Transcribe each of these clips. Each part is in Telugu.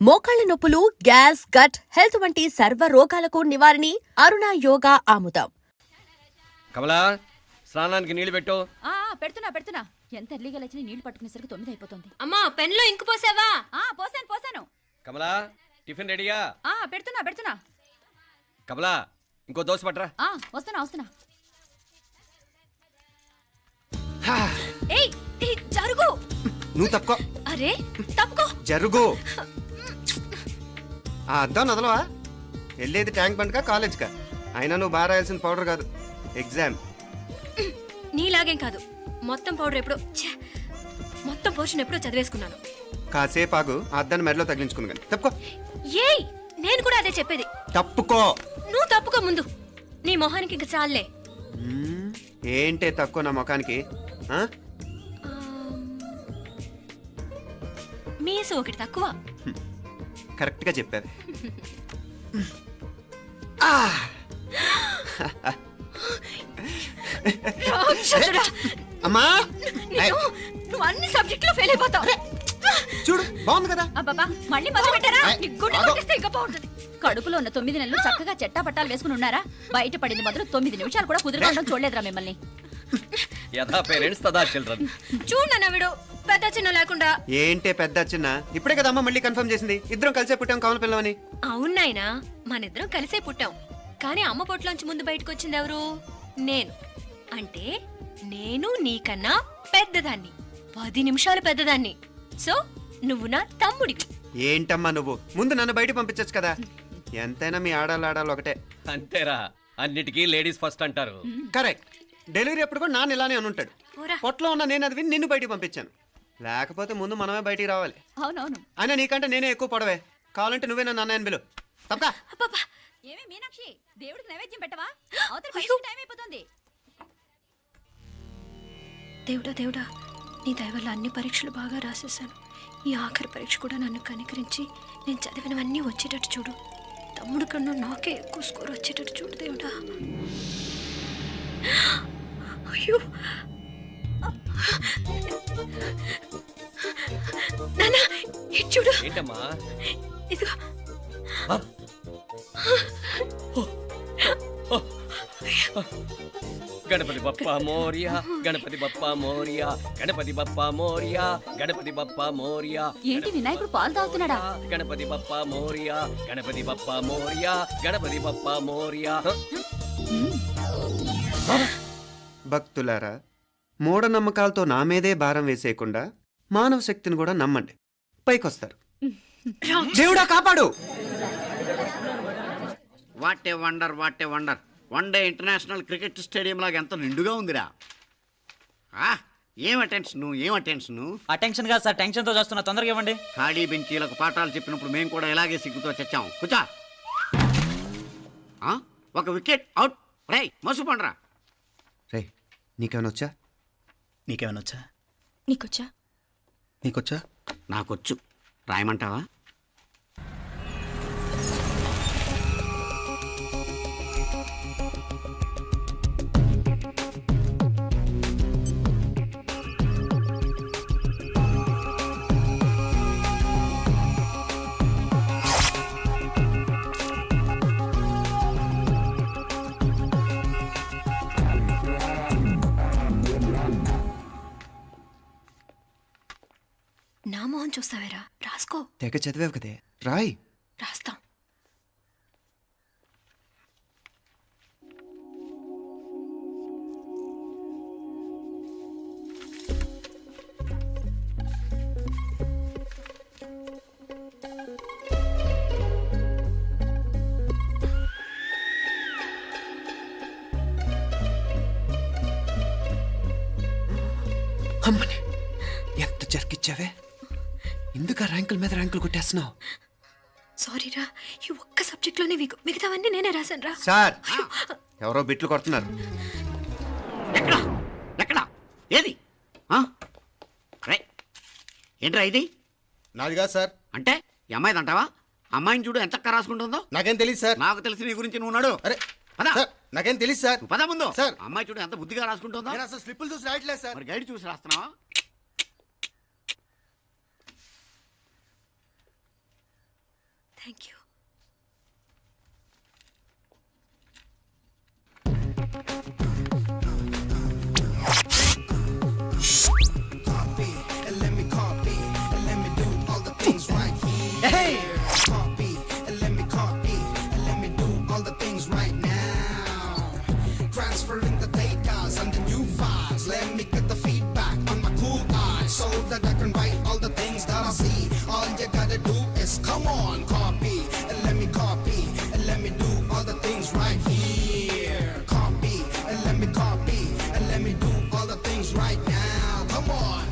మోకాళ్ల నొప్పులు, గ్యాస్, గట్ హెల్త్ వంటి సర్వ రోగాలకు నివారణి అరుణ యోగా ఆముదం. కమలా, స్నానానికి నీళ్లు పెట్టు. పెడుతున్నా. ఎంత ఎర్లీగా లేచిన నీళ్లు పట్టుకునేసరికి 9 అయిపోతుంది. అమ్మా, పెన్లో ఇంకు పోసావా? పోసాను. కమలా, టిఫిన్ రెడీయా? పెడుతున్నా. కమలా, ఇంకో దోశ పట్రా. వస్తున్నా. ఏయ్ జరుగు. నువ్వు తప్పుకో. అరే తప్పుకో. జరుగు. ఆ అద్దం నదలవా? వెళ్ళేది ట్యాంక్ బండ్కా కాలేజ్కా? అయినా నువ్వు బాగా రాయాల్సిన పౌడర్ కాదు, ఎగ్జామ్. నీలాగేం కాదు. మొత్తం పౌడర్ ఎప్పుడో మొత్తం పోర్షన్ ఎప్పుడో చదివేసుకున్నాను. కాసేపు ఆగు, ఆ అద్దాన్ని మెడలో తగిలించుకుని కానీ. తప్పుకో. ఏయ్, నేను కూడా అదే చెప్పేది. తప్పుకో. నువ్వు తప్పుకో ముందు. నీ మొహానికి ఇంక చాలే. ఏంటే తక్కువ నా ముఖానికి? మీసు ఒకటి తక్కువ. కరెక్ట్గా చెప్పారు. అమ్మా, నువ్వు అన్ని సబ్జెక్టులో ఫెయిల్ అయిపోతావు. చూడు, బాగుంది కదా? అబ్బబ్బా, మళ్ళీ మొదలు పెట్టారా? ఇంకా బాగుంటుంది. కడుపులో ఉన్న 9 నెలలు చక్కగా చెట్టా పట్టాలు వేసుకుని ఉన్నారా? బయట పడింది మొదలు 9 నిమిషాలు కూడా కుదురుకోవడం చూడలేదురా మిమ్మల్ని. యథా పేరెంట్స్ తదా చిల్డ్రన్. చూడన్న వీడు పెద్ద చిన్న లేకుండా. ఏంటే పెద్ద చిన్న? ఇప్పుడే కదా అమ్మ మళ్ళీ కన్ఫర్మ్ చేసింది ఇద్దరం కలిసే పుట్టాం కావాలి పిల్లవని. అవునాయినా, మనిద్దరం కలిసే పుట్టాం. కానీ అమ్మ పొట్లోంచి ముందు బయటకు వచ్చింది ఎవరు? నేను. అంటే నేను నీకన్నా పెద్దదాన్ని, 10 నిమిషాలు పెద్దదాన్ని. సో నువ్వు నా తమ్ముడివి. ఏంటమ్మా నువ్వు? ముందు నన్ను బయట పంపించచ్చు కదా. ఎంతైనా మీ ఆడాలి ఒకటే. అంతేరా, అన్నిటికీ లేడీస్ ఫస్ట్ అంటారు. కరెక్ట్. డెలివరీ అప్పుడు కూడా నాన్న ఇలానే అనుంటాడు. పొట్టలో ఉన్న నేను అది విని నిన్ను బయటికి పంపించాను. లేకపోతే ముందు మనమే బయటికి రావాలి. అవునవును. అయినా నీకంటే నేనే ఎక్కువ పొడవే. కావాలంటే నువ్వే నన్ను అన్నయ్యని పిలు. తప్పకా. ఏమే మీనాక్షి, దేవుడికి నైవేద్యం పెట్టవా? అవతల టైం అయిపోతుంది. దేవుడా, నీ దయ వల్ల అన్ని పరీక్షలు బాగా రాసేసాను. ఈ ఆఖరి పరీక్ష కూడా నన్ను కనికరించి నేను చదివినవన్నీ వచ్చేటట్టు చూడు. తమ్ముడు కన్నా నాకే ఎక్కువ స్కోర్ వచ్చేటట్టు చూడు దేవుడా. అయ్యో నాన్న, ఇది చూడు. ఏంటమ్మా? ఇదిగో. గణపతి బప్పా మోరియా, గణపతి బప్పా మోరియా, గణపతి బప్పా మోరియా, గణపతి బప్పా మోరియా. ఏంటి వినాయకుడు పాలు తాగుతున్నాడా? గణపతి బప్పా మోరియా, గణపతి బప్పా మోరియా, గణపతి బప్పా మోరియా. భక్తులారా, మూఢనమ్మకాలతో నా మీదే భారం వేసేయకుండా మానవ శక్తిని కూడా నమ్మండి, పైకొస్తారు. దేవుడా కాపాడు. What a wonder. 1 day international cricket stadium లాగా ఎంత నిండుగా ఉందిరా. ఏం అటెన్షన్? అటెన్షన్ కాదు సార్, టెన్షన్ తో చేస్తున్నా. తొందరగా ఇవ్వండి. ఖాళీ బెంచీలకు పాఠాలు చెప్పినప్పుడు మేము కూడా ఇలాగే సిగ్గుతో చచ్చాం. కూర్చో. ఒక వికెట్ అవుట్. రే మసు పండ్రా. రే, నీకేమైనా వచ్చా? నీకేమైనా వచ్చా? నీకొచ్చా? నాకొచ్చు. రాయమంటావా? నా మొహం చూస్తావేరా? రాసుకో. తెగ చదివావు కదే, రాయ్. రాస్తాం. అమ్మని ఎంత జరికిచ్చావే. ఎందుకు ర్యాంకుల మీద ర్యాంకులు కొట్టేస్తున్నావు? సారీరా, ఈ ఒక్క సబ్జెక్ట్లోనే మిగతావన్నీ నేనే రాశాను రా. సార్, ఎవరో బిట్లు కొడుతున్నారు. ఎక్కడ? ఏది? ఏంట్రా ఇది? నాది కాదు సార్. అంటే ఈ అమ్మాయిది అంటావా? అమ్మాయిని చూడు ఎంత చక్కగా రాసుకుంటుందో. నాకేం తెలియదు సార్. నాకు తెలిసి నీ గురించి నువ్వు నాడు. అరే పదా. సార్, నాకేం తెలియదు సార్. పదా ముందు. సార్, అమ్మాయి చూడు ఎంత బుద్ధిగా రాసుకుంటుందో. నేను అసలు స్లిప్పులు చూసి రాయట్లేదు సార్. మరి గైడ్ చూసి రాస్తున్నావా? Thank you. Transferring the data and the new files. Let me get the feedback on my cool eyes so that I can write all the things that I see. All you gotta do is come on, copy, and let me copy, and let me do all the things right here. Copy, and let me copy, and let me do all the things right now. Come on.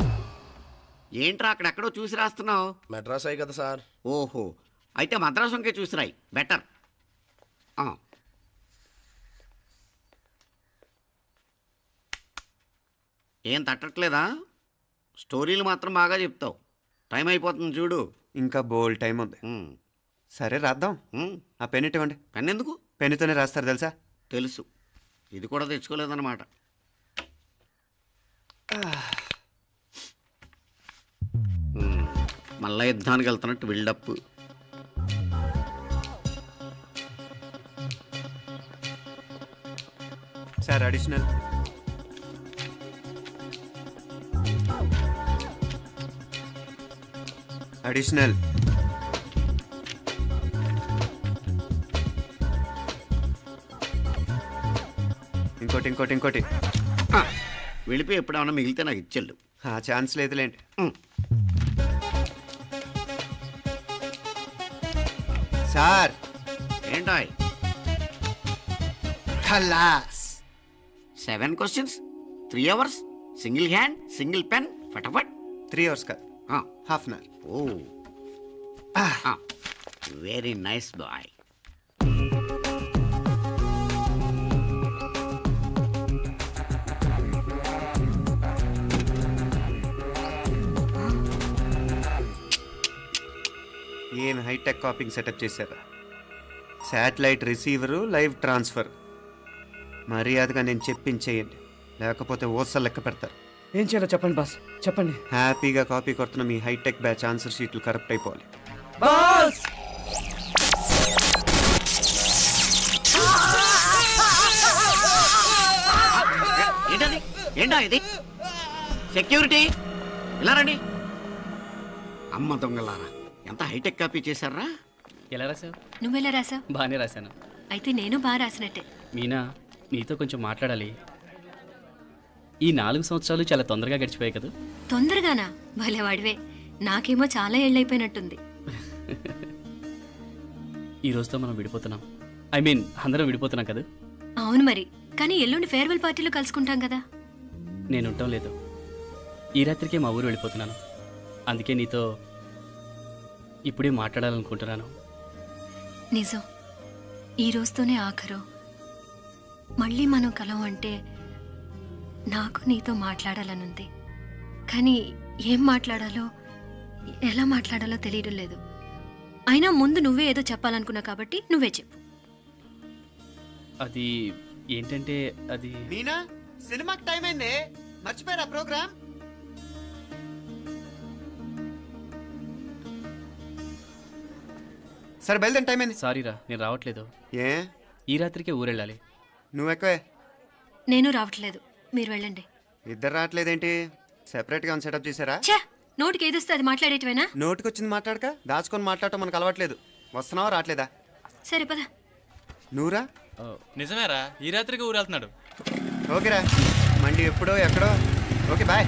ఏంట్రా అక్కడెక్కడో చూసి రాస్తున్నావు? మెడ్రాస్ అయ్యి కదా సార్. ఓహో, అయితే మద్రాసు చూసి రాయి, బెటర్. ఏం తట్టట్లేదా? స్టోరీలు మాత్రం బాగా చెప్తావు. టైం అయిపోతుంది చూడు. ఇంకా బోల్డ్ టైం ఉంది. సరే రాద్దాం. ఆ పెన్ ఇవ్వండి. పెన్ ఎందుకు? పెన్నుతోనే రాస్తారు తెలుసా? తెలుసు. ఇది కూడా తెచ్చుకోలేదన్నమాట. మళ్ళా యుద్ధానికి వెళ్తున్నట్టు బిల్డప్. Sir additional. అడిషనల్. ఇంకోటి ఇంకోటి ఇంకోటి. వెళ్ళిపోయి ఎప్పుడేమన్నా మిగిలితే నాకు ఇచ్చెళ్ళు. ఆ ఛాన్స్ లేదులేండి. సార్ ఏంటాయ్? ఖలాస్. 7 questions, 3 hours, single hand, single pen, ఫటాఫట్. 3 hours కాదు, half an hour. Oh, very nice boy. ఏం హైటెక్ కాపింగ్ సెటప్ చేశారా? Satellite receiver, live transfer. మర్యాదగా నేను చెప్పించేయండి, లేకపోతే ఓసలు లెక్క పెడతారు. ఏం చేయాలో చెప్పండి బాస్, చెప్పండి. హ్యాపీగా కాపీ కొడుతున్న మీ హైటెక్ బ్యాచ్ ఆన్సర్ షీట్లు కరెక్ట్ అయిపోవాలి. బాస్ ఏంటది? ఏంటా ఇది? సెక్యూరిటీ ఇలా రండి. అమ్మ దొంగలారా, ఎంత హైటెక్ కాపీ చేశారా? ఎలా రాసావు? నువ్వెలా రాసావు? బాగానే రాశాను. అయితే నేను బాగా రాసినట్టే. మీనా, నీతో కొంచెం మాట్లాడాలి. ఈ 4 సంవత్సరాలు చాలా తొందరగా గడిచిపోయాయి కదా? తొందరగానా? భలేవాడివే. నాకేమో చాలా ఏళ్ళైపోయినట్టుంది. ఈ రోజుతో మనం విడిపోతున్నాం. ఐ మీన్ అందరం విడిపోతున్నాం కదా? అవును మరి, కానీ ఎల్లుండి ఫేర్వెల్ పార్టీలో కలుసుకుంటాం కదా. నేను ఉండటం లేదు. ఈ రాత్రికే మా ఊరు వెళ్ళిపోతున్నాను. అందుకే నీతో ఇప్పుడే మాట్లాడాలనుకుంటున్నాను. నిజం, ఈ రోజుతోనే ఆఖరు. మళ్ళీ మనం కలం అంటే నాకు నీతో మాట్లాడాలనుంది. కానీ ఏం మాట్లాడాలో, ఎలా మాట్లాడాలో తెలియడం లేదు. అయినా ముందు నువ్వే ఏదో చెప్పాలనుకున్నా కాబట్టి నువ్వే చెప్పు. అది ఏంటంటే అది మీనా, సినిమాకి టైం అయింది, మర్చిపోయారా ప్రోగ్రామ్? సరే బయలుదేరి, టైం అయింది. సారీరా, నేను రావట్లేదు. ఏ? ఈ రాత్రికే ఊరెళ్ళాలి. నువ్వు ఎక్కువే. నేను రావట్లేదు, మీరు వెళ్ళండి. ఇద్దరు రావట్లేదేంటి? సెపరేట్గా సెటప్ చేశారా? ఛే, నోటికి ఏదొస్తే అది మాట్లాడేటివేనా? నోటికొచ్చింది మాట్లాడక దాచుకొని మాట్లాడటం మనకు అలవాట్లేదు. వస్తున్నావా రావట్లేదా? సరే పద. నువ్వురా. నిజమేరా, ఈ రాత్రికి ఊరెళ్తున్నాడు. ఓకేరా, మండి ఎప్పుడో ఎక్కడో. Okay bye.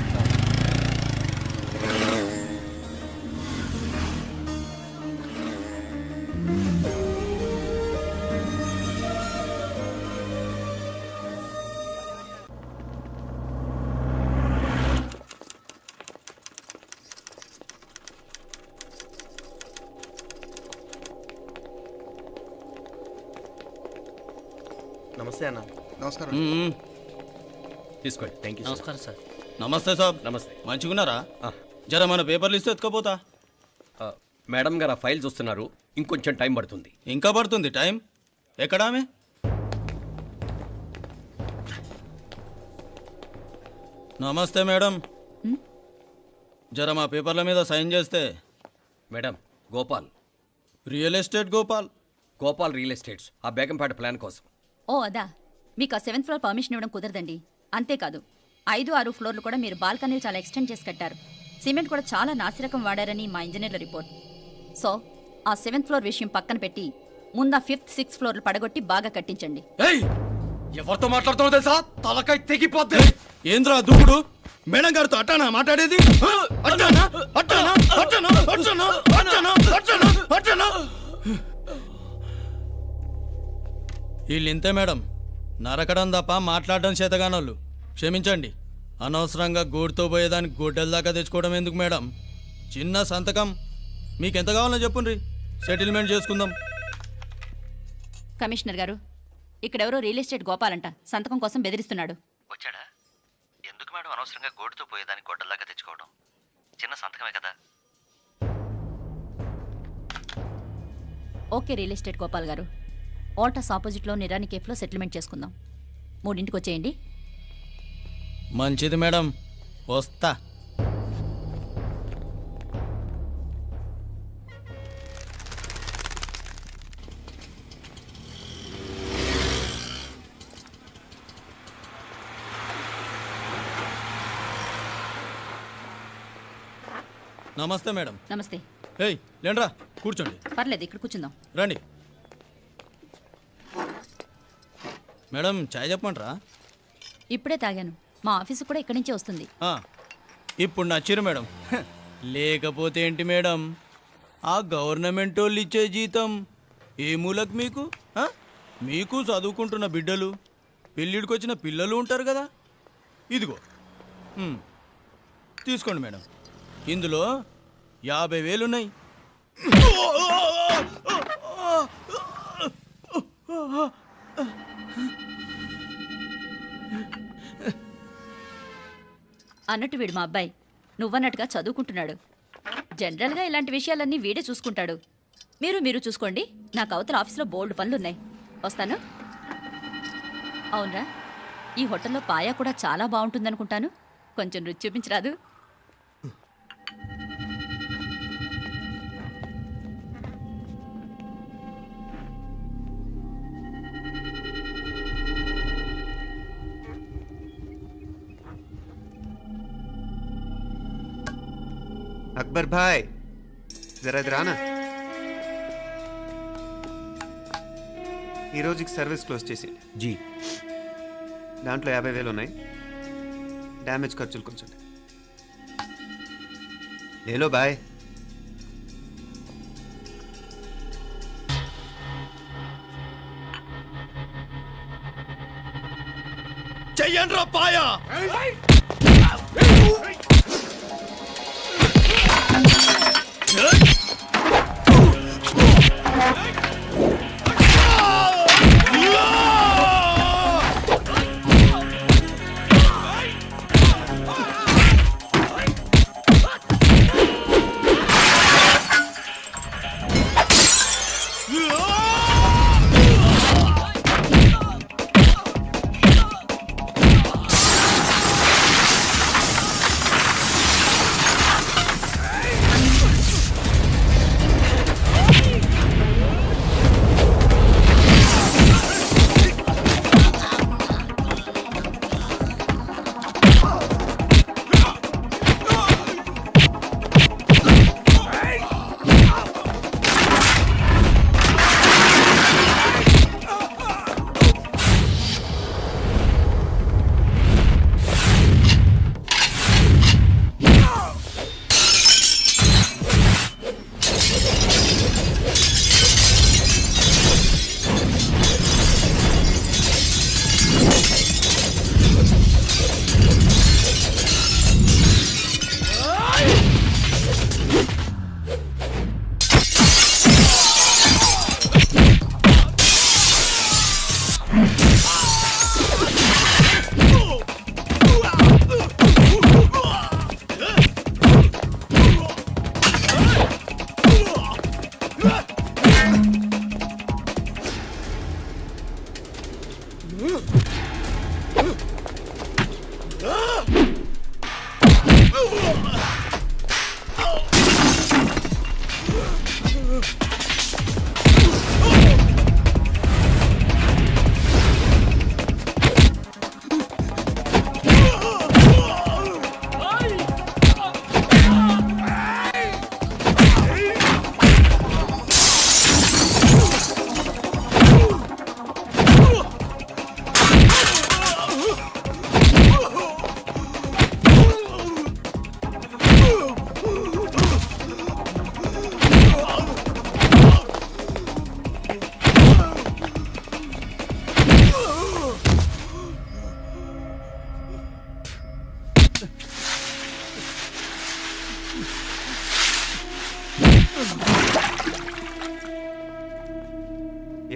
నమస్తే అన్న. నమస్కారం. తీసుకోండి. Thank you. నమస్కారం సార్. నమస్తే సాబ్. నమస్తే. మంచిగున్నారా? జర మన పేపర్లు ఇస్తే ఎత్తుకపోతా. మేడం గారు ఆ ఫైల్ చూస్తున్నారు, ఇంకొంచెం టైం పడుతుంది. ఇంకా పడుతుంది టైం? ఎక్కడా ఆమె? నమస్తే మేడం, జర మా పేపర్ల మీద సైన్ చేస్తే. Madam, Gopal real estate Gopal. Gopal real estates, ఆ బేగంపేట ప్లాన్ కోసం. ఓ అదా, మీకు ఆ 7th ఫ్లోర్ పర్మిషన్ ఇవ్వడం కుదరదండి. అంతేకాదు 5, 6 ఫ్లోర్లు కూడా మీరు బాల్కనీలు చాలా ఎక్స్టెండ్ చేసి కట్టారు. సిమెంట్ కూడా చాలా నాసిరకం వాడారని మా ఇంజనీర్ల రిపోర్ట్. సో ఆ 7th ఫ్లోర్ విషయం పక్కన పెట్టి ముందు ఆ 5th, 6th ఫ్లోర్లు పడగొట్టి బాగా కట్టించండి. ఏయ్, ఎవరితో మాట్లాడుతున్నావు తెలుసా? తలకాయ తెగిపోద్ది. ఏంద్రా దూకుడు? మేడం గారితో అట్టానా మాట్లాడేది? అట్టానా? అట్టానా? అట్టానా? అట్టానా? అట్టానా? అట్టానా? అట్టానా? వీళ్ళింతే మేడం, నరకడం తప్ప మాట్లాడడం చేతగానోళ్ళు. క్షమించండి, అనవసరంగా గోడుతో పోయేదానికి గొడ్డల దాకా తెచ్చుకోవడం ఎందుకు మేడం? చిన్న సంతకం మీకెంత కావాలో చెప్పుండ్రి, సెటిల్మెంట్ చేసుకుందాం. కమిషనర్ గారు, ఇక్కడెవరో రియల్ ఎస్టేట్ గోపాలంట సంతకం కోసం బెదిరిస్తున్నాడు. వచ్చాడా? ఎందుకు మేడం అనవసరంగా గోడుతో పోయేదానికి గొడ్డల్లాగా తెచ్చుకోవడం? చిన్న సంతకమే కదా. ఓకే రియల్ ఎస్టేట్ గోపాల్ గారు, ఆల్టాస్ ఆపోజిట్లో నిరాని కేఫ్లో సెటిల్మెంట్ చేసుకుందాం. 3ంటికి వచ్చేయండి. మంచిది మేడం, వస్తా. నమస్తే మేడం. నమస్తే. ఏయ్ లేండ్రా, కూర్చోండి. పర్లేదు, ఇక్కడ కూర్చుందాం. రండి మేడం, చాయ్ చెప్పమంటారా? ఇప్పుడే తాగాను. మా ఆఫీసు కూడా ఇక్కడి నుంచే వస్తుంది. ఇప్పుడు నచ్చిరు మేడం. లేకపోతే ఏంటి మేడం, ఆ గవర్నమెంట్ వాళ్ళు ఇచ్చే జీతం ఏ మూలకు మీకు? మీకు చదువుకుంటున్న బిడ్డలు, పెళ్ళిడికి వచ్చిన పిల్లలు ఉంటారు కదా. ఇదిగో తీసుకోండి మేడం, ఇందులో 50,000 ఉన్నాయి. అన్నట్టు వీడు మా అబ్బాయి నువ్వన్నట్టుగా చదువుకుంటున్నాడు. జనరల్గా ఇలాంటి విషయాలన్నీ వీడే చూసుకుంటాడు. మీరు చూసుకోండి. నాకు అవతల ఆఫీస్లో బోల్డ్ పనులున్నాయి. వస్తాను. అవునరా, ఈ హోటల్లో పాయా కూడా చాలా బాగుంటుందనుకుంటాను. కొంచెం రుచి చూపించరాదు? అక్బర్ భాయ్, జరా ఇది రానా. ఈ రోజుకి సర్వీస్ క్లోజ్ చేసేయండి. జీ. దాంట్లో 50,000 ఉన్నాయి. డ్యామేజ్ ఖర్చులు కొంచెం. లేలో బాయ్. చెయ్యండ్రా పాయా.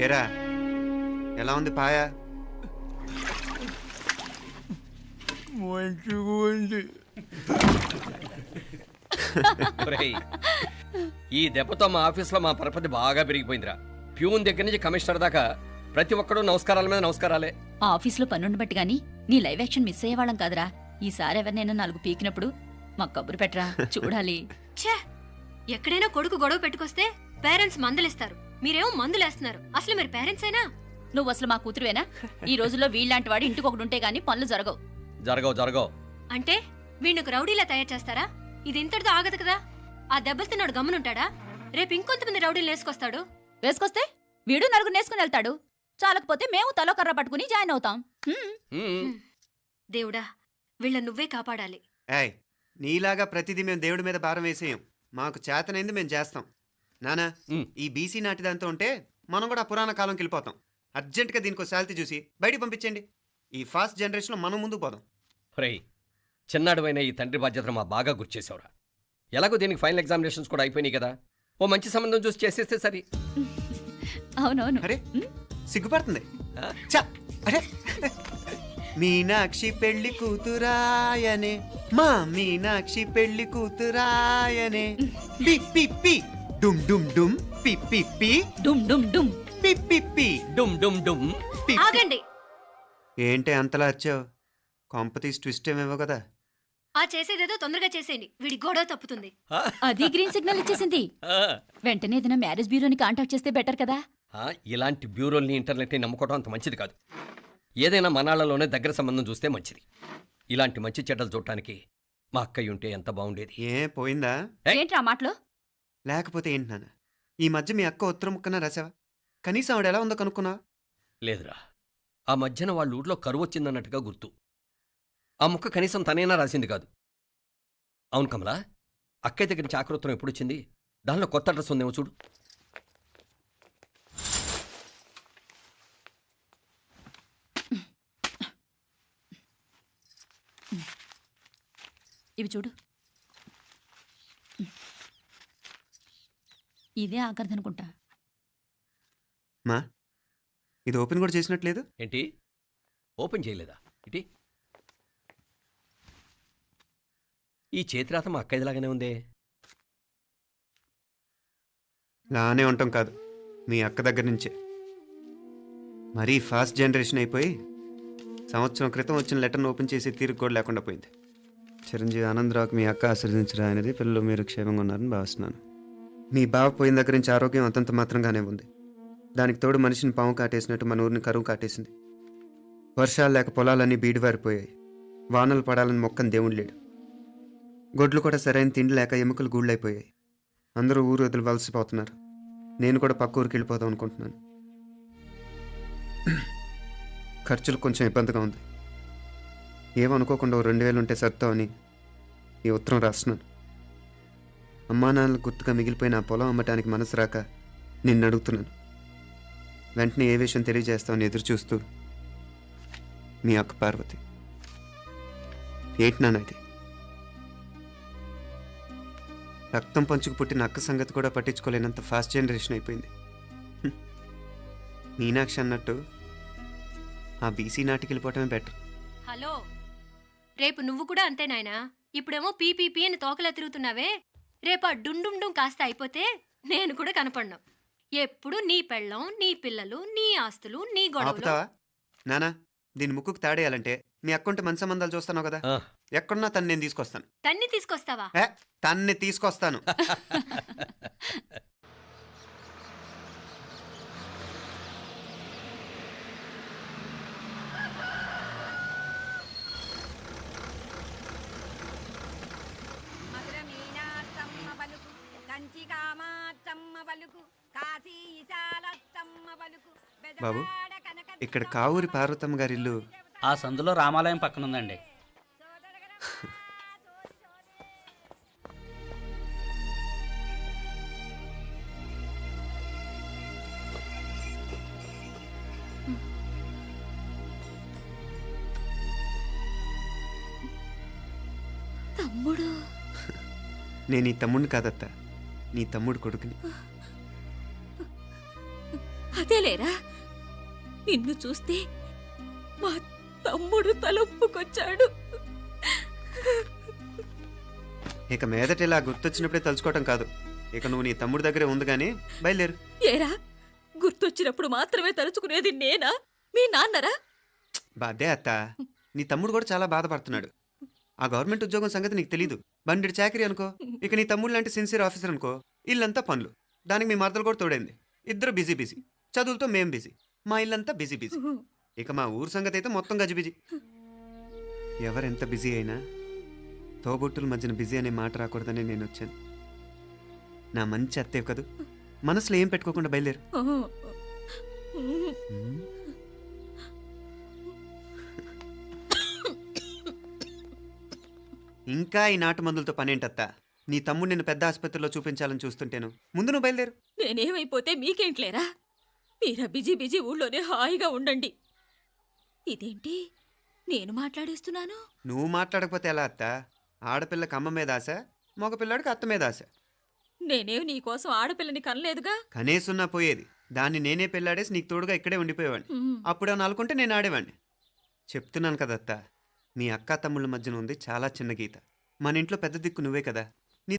ఏరా ఎలా ఉంది పాయ? మంచిగా ఉంది. ఒరేయ్, ఈ దెబ్బతో మా ఆఫీస్లో మా పరపతి బాగా పెరిగిపోయిందిరా. ప్యూన్ దగ్గర నుంచి కమిషనర్ దాకా ప్రతి ఒక్కడు నమస్కారాల మీద నమస్కారాలే. ఆ ఆఫీస్లో పనుండబట్టి గాని నీ లైవ్ యాక్షన్ మిస్ అయ్యేవాళ్ళం కాదురా. ఈసారి ఎవరినైనా 4 పీకినప్పుడు మాకు కబురు పెట్టరా, చూడాలి. ఛే, ఎక్కడైనా కొడుకు గొడవ పెట్టుకొస్తే పేరెంట్స్ మందలిస్తారు, మీరేమో మందులేస్తున్నారు. అసలు మీరు పేరెంట్స్ అయినా? నువ్వు అసలు మా కూతురువేనా? ఈ రోజుల్లో వీళ్ళలాంటి వాడు ఇంటికి ఒకటి ఉంటే గానీ పనులు జరగవు. జరగవు. అంటే వీణ్ణకు రౌడీలా తయారు చేస్తారా? ఇది ఇంతటితో ఆగదు కదా. ఆ దెబ్బలు తిన్నాడు గమ్మునుంటాడా? రేపు ఇంకొంతమంది రౌడీలు వేసుకొస్తాడు. వేసుకొస్తే వీడు 4 నేసుకుని వెళ్తాడు. చాలకపోతే మేము తలో కర్ర పట్టుకుని జాయిన్ అవుతాం. దేవుడా, వీళ్ళ నువ్వే కాపాడాలి. ఏయ్, నీలాగా ప్రతిదీ మేము దేవుడి మీద భారం వేసేయం. మాకు చేతనైంది మేము చేస్తాం. నానా, ఈ బీసీ నాటి దాంతో ఉంటే మనం కూడా పురాణ కాలంకి వెళ్ళిపోతాం. అర్జెంటుగా దీనికి శాలిటీ చూసి బయటికి పంపించండి. ఈ ఫాస్ట్ జనరేషన్లో మనం ముందుకు పోదాం. ఒరేయ్, చిన్నాడువైన ఈ తండ్రి బాధ్యతను మా బాగా గుర్చేసావురా. ఎలాగో దీనికి ఫైనల్ ఎగ్జామినేషన్స్ కూడా అయిపోయినాయి కదా, ఓ మంచి సంబంధం చూసి చేసేస్తే సరి. అవునవును. అరే సిగ్గుపడుతుంది. ఛ, అరే మీనాక్షి పెళ్లి కూతురాయనే, మా మీనాక్షి పెళ్లి కూతురాయనే. పి పి పి డుమ్ డుమ్ డుమ్ పి పి పి డుమ్ డుమ్ డుమ్ పి పి పి డుమ్ డుమ్ డుమ్. పి. ఆగండి. ఏంటి అంతలా వచ్చావు? కాంపతీస్ ట్విస్ట్ ఏమేవో కదా. ఆ చేసేదేదో తొందరగా చేసేయండి, వీడి గొడవ తప్పుతుంది. అది గ్రీన్ సిగ్నల్ ఇచ్చేసింది. వెంటనే ఏదైనా మ్యారేజ్ బ్యూరోని కాంటాక్ట్ చేస్తే బెటర్ కదా. ఇలాంటి బ్యూరోల్ని ఇంటర్నెట్ని నమ్ముకోవడం అంత మంచిది కాదు. ఏదైనా మనాళ్ళలోనే దగ్గర సంబంధం చూస్తే మంచిది. ఇలాంటి మంచి చెడ్డలు చూడటానికి మా అక్కయ్య ఉంటే ఎంత బాగుండేది. ఏ పోయిందా? ఏంట్రా ఆ మాటలు? లేకపోతే ఏంటి నాన్న, ఈ మధ్య మీ అక్క ఉత్తరం ముక్కన రాసావా? కనీసం ఆవిడ ఎలా ఉందో కనుక్కున్నావా? లేదురా, ఆ మధ్యన వాళ్ళ ఊర్లో కరువు వచ్చిందన్నట్టుగా గుర్తు. ఆ ముక్క కనీసం తనైనా రాసింది కాదు. అవును కమలా, అక్కయ్య దగ్గర నుంచి ఆకృతం ఎప్పుడొచ్చింది? దానిలో కొత్త అడ్రస్ ఉందేమో చూడు. ఇవి చూడు. ఇదే ఆఖరిదనుకుంటా. మా ఇది ఓపెన్ కూడా చేసినట్లేదు. ఏంటి ఓపెన్ చేయలేదా? ఇటీ ఈ చేతిరాత మా అక్కయ్యలాగానే ఉందే. లానే ఉంటాం కాదు, మీ అక్క దగ్గర నుంచే. మరీ ఫాస్ట్ జనరేషన్ అయిపోయి సంవత్సరం క్రితం వచ్చిన లెటర్ను ఓపెన్ చేసి తీరుకు కూడా లేకుండా పోయింది. చిరంజీవి ఆనందరావుకి మీ అక్క ఆశీర్వదించరా అనేది, పిల్లలు మీరు క్షేమంగా ఉన్నారని భావిస్తున్నాను. మీ బావ పోయిన దగ్గర నుంచి ఆరోగ్యం అంతంత మాత్రంగానే ఉంది. దానికి తోడు మనిషిని పాము కాటేసినట్టు మన ఊరిని కరువు కాటేసింది. వర్షాలు లేక పొలాలన్నీ బీడివారిపోయాయి. వానలు పడాలని మొక్కని దేవుడు లేడు. గొడ్లు కూడా సరైన తిండి లేక ఎముకలు గూళ్ళైపోయాయి. అందరూ ఊరు వదిలి వలసిపోతున్నారు. నేను కూడా పక్క ఊరికి వెళ్ళిపోదాం అనుకుంటున్నాను. ఖర్చులు కొంచెం ఇబ్బందిగా ఉంది. ఏమనుకోకుండా 2000 ఉంటే సర్తామని ఈ ఉత్తరం రాస్తున్నాను. అమ్మా నాన్నలు గుర్తుగా మిగిలిపోయిన ఆ పొలం అమ్మటానికి మనసు రాక నిన్ను అడుగుతున్నాను. వెంటనే ఏ విషయం తెలియజేస్తామని ఎదురు చూస్తూ మీ అక్క పార్వతి. ఏంటి నాన్న ఇది? రక్తం పంచుకు పుట్టిన అక్క సంగతి కూడా పట్టించుకోలేనంత ఫాస్ట్ జనరేషన్ అయిపోయింది. మీనాక్షి అన్నట్టు ఆ బీసీ నాటికి వెళ్ళిపోవటమే బెటర్. హలో, రేపు నువ్వు కూడా అంతే నాయనా. ఇప్పుడేమో పీపీపీ అని తోకలా తిరుగుతున్నావే, రేపు ఆ డుండుండుం కాస్త అయిపోతే నేను కూడా కనపడ్ను. ఎప్పుడు నీ పెళ్ళం, నీ పిల్లలు, నీ ఆస్తులు, నీ గొడవలు. ఆపుతావా నానా? దీని ముక్కుకు తాడేయాలంటే మీ అక్కంటే మంచి సంబంధాలు చూస్తాను కదా. ఎక్కడున్నా తను నేను తీసుకొస్తాను. తన్ని తీసుకొస్తావా? తన్ని తీసుకొస్తాను. బాబు, ఇక్కడ కావూరి పార్వతమ్మ గారి ఇల్లు ఆ సందులో రామాలయం పక్కన ఉందండి. తమ్ముడు? నేను నీ తమ్ముడిని కాదత్తా, నీ తమ్ముడు కొడుకుని. అదేలేరా నిన్ను చూస్తే మా తమ్ముడు తలొప్పుకొచ్చాడు. ఇక మీదట ఇలా గుర్తొచ్చినప్పుడే తలుచుకోవటం కాదు. ఇక నువ్వు నీ తమ్ముడి దగ్గరే ఉంది కానీ బయలుదేరు. ఏరా గుర్తొచ్చినప్పుడు మాత్రమే తలుచుకునేది నేనా మీ నాన్నరా? బాధే అత్త, నీ తమ్ముడు కూడా చాలా బాధపడుతున్నాడు. ఆ గవర్నమెంట్ ఉద్యోగం సంగతి నీకు తెలీదు. బండి చాకరీ అనుకో. ఇక నీ తమ్ముడు లాంటి సిన్సియర్ ఆఫీసర్ అనుకో. ఇల్లంతా పనులు, దానికి మీ మరదలు కూడా తోడైంది. ఇద్దరు బిజీ బిజీ. చదువులతో మేం బిజీ. మా ఇల్లంతా బిజీ బిజీ. ఇక మా ఊరు సంగతి అయితే మొత్తం గజిబిజీ. ఎవరెంత బిజీ అయినా తోబుట్టుల మధ్యన బిజీ అనే మాట రాకూడదని నేను వచ్చాను. నా మంచి అత్తేవి కదూ, మనసులో ఏం పెట్టుకోకుండా బయలుదేరు. ఇంకా ఈ నాటు మందులతో పనేంటత్తా? నీ తమ్ముడు నిన్ను పెద్ద ఆసుపత్రిలో చూపించాలని చూస్తుంటేను. ముందు నువ్వు బయలుదేరు. నేనేమైపోతే మీకేంట్లేరా? మీరా బిజీ బిజీ ఊళ్ళోనే హాయిగా ఉండండి. ఇదేంటి నేను మాట్లాడేస్తున్నాను? నువ్వు మాట్లాడకపోతే ఎలా అత్తా? ఆడపిల్లకి అమ్మ మీద ఆశ, మగపిల్లాడికి అత్త మీద ఆశ. నేనేం నీకోసం ఆడపిల్లని కనలేదుగా. కనేసున్నా పోయేది. దాన్ని నేనే పెళ్ళాడేసి నీకు తోడుగా ఇక్కడే ఉండిపోయేవాడిని. అప్పుడేమన్నా అనుకుంటే నేను ఆడేవాడిని. చెప్తున్నాను కదత్తా, మీ అక్క తమ్ముళ్ళ మధ్యన ఉంది చాలా చిన్న గీత. మన ఇంట్లో పెద్ద దిక్కు నువ్వే కదా.